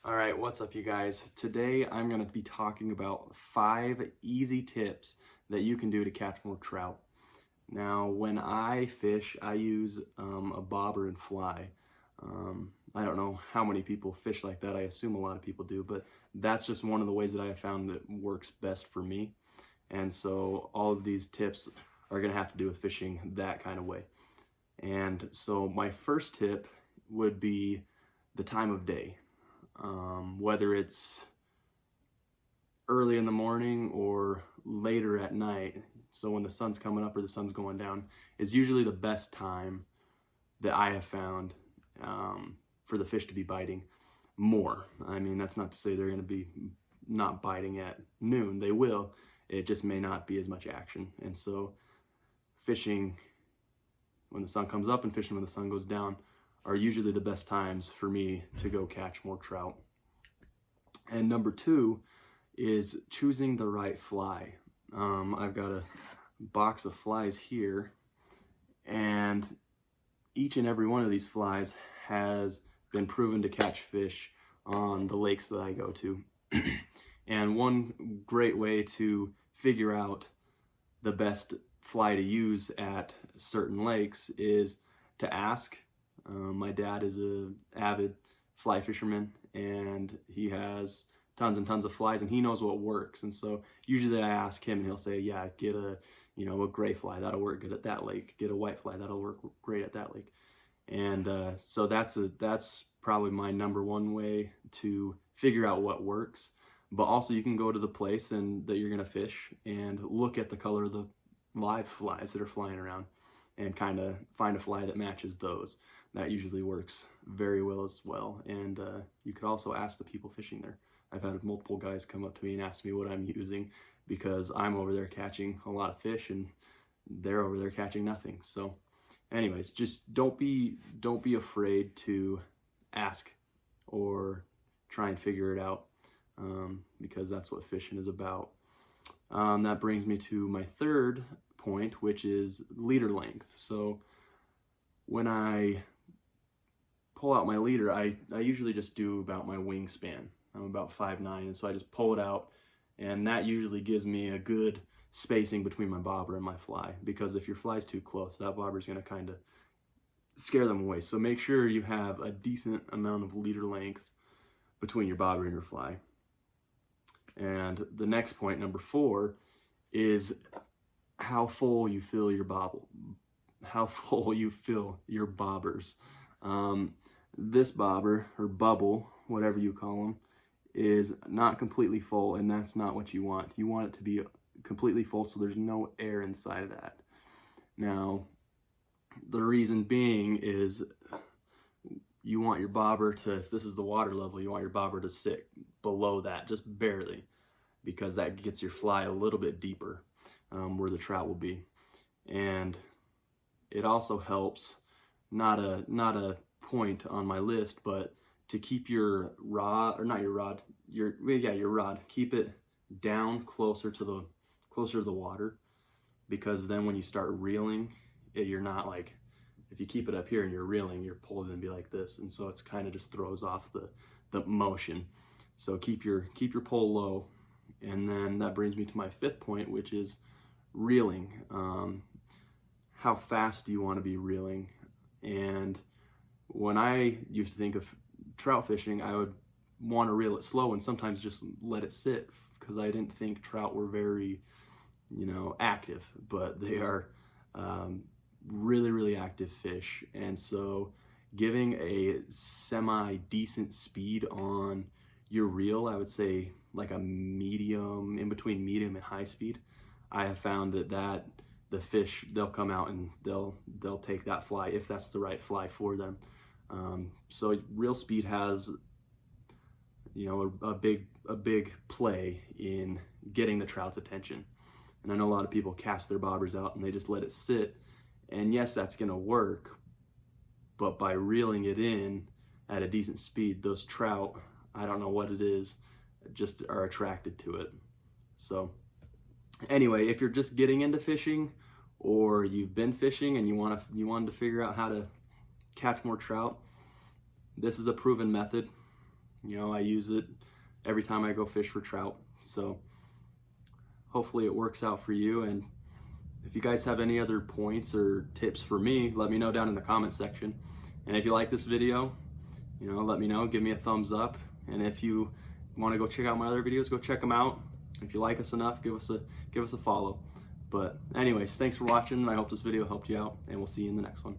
All right, what's up, you guys? Today I'm going to be talking about 5 easy tips that you can do to catch more trout. Now, when I fish, I use a bobber and fly. I don't know how many people fish like that. I assume a lot of people do, but that's just one of the ways that I have found that works best for me. And so all of these tips are going to have to do with fishing that kind of way. And so my first tip would be the time of day. Whether it's early in the morning or later at night, so when the sun's coming up or the sun's going down, is usually the best time that I have found for the fish to be biting more. I mean, that's not to say they're going to be not biting at noon. They will. It just may not be as much action. And so fishing when the sun comes up and fishing when the sun goes down are usually the best times for me to go catch more trout. And number 2 is choosing the right fly. I've got a box of flies here, and each and every one of these flies has been proven to catch fish on the lakes that I go to. And one great way to figure out the best fly to use at certain lakes is to ask. My dad is an avid fly fisherman, and he has tons and tons of flies, and he knows what works. And so usually I ask him, and he'll say, yeah, get a gray fly, that'll work good at that lake. Get a white fly, that'll work great at that lake. And so that's probably my number 1 way to figure out what works. But also you can go to the place that you're gonna fish and look at the color of the live flies that are flying around and kind of find a fly that matches those. That usually works very well as well. And you could also ask the people fishing there. I've had multiple guys come up to me and ask me what I'm using because I'm over there catching a lot of fish and they're over there catching nothing. So anyways, just don't be afraid to ask or try and figure it out, because that's what fishing is about. That brings me to my 3rd point, which is leader length. So when I pull out my leader, I usually just do about my wingspan. I'm about 5'9", and so I just pull it out, and that usually gives me a good spacing between my bobber and my fly, because if your fly's too close, that bobber's going to kind of scare them away. So make sure you have a decent amount of leader length between your bobber and your fly. And the next point, number 4, is how full you fill your bobbers. This bobber or bubble, whatever you call them, is not completely full, and that's not what you want. You want it to be completely full so there's no air inside of that. Now, the reason being is you want your bobber to, if this is the water level, you want your bobber to sit below that, just barely, because that gets your fly a little bit deeper where the trout will be. And it also helps, not a point on my list, but to keep your rod, your rod, keep it down closer to the water, because then when you start reeling, you're not like, if you keep it up here and you're reeling, you're pulling and be like this, and so it's kind of just throws off the motion. So keep your pull low. And then that brings me to my 5th point, which is reeling. How fast do you want to be reeling? And when I used to think of trout fishing, I would want to reel it slow and sometimes just let it sit, because I didn't think trout were very, active, but they are really, really active fish. And so giving a semi-decent speed on your reel, I would say like a medium, in between medium and high speed, I have found that the fish, they'll come out and they'll take that fly if that's the right fly for them. So reel speed has, a big play in getting the trout's attention. And I know a lot of people cast their bobbers out and they just let it sit. And yes, that's gonna work, but by reeling it in at a decent speed, those trout, I don't know what it is, just are attracted to it. So anyway, if you're just getting into fishing, or you've been fishing and you wanted to figure out how to catch more trout, this is a proven method. You know, I use it every time I go fish for trout. So hopefully it works out for you. And if you guys have any other points or tips for me, let me know down in the comment section. And if you like this video, you know, let me know, give me a thumbs up. And if you want to go check out my other videos, go check them out. If you like us enough, give us a follow. But anyways, thanks for watching. I hope this video helped you out, and we'll see you in the next one.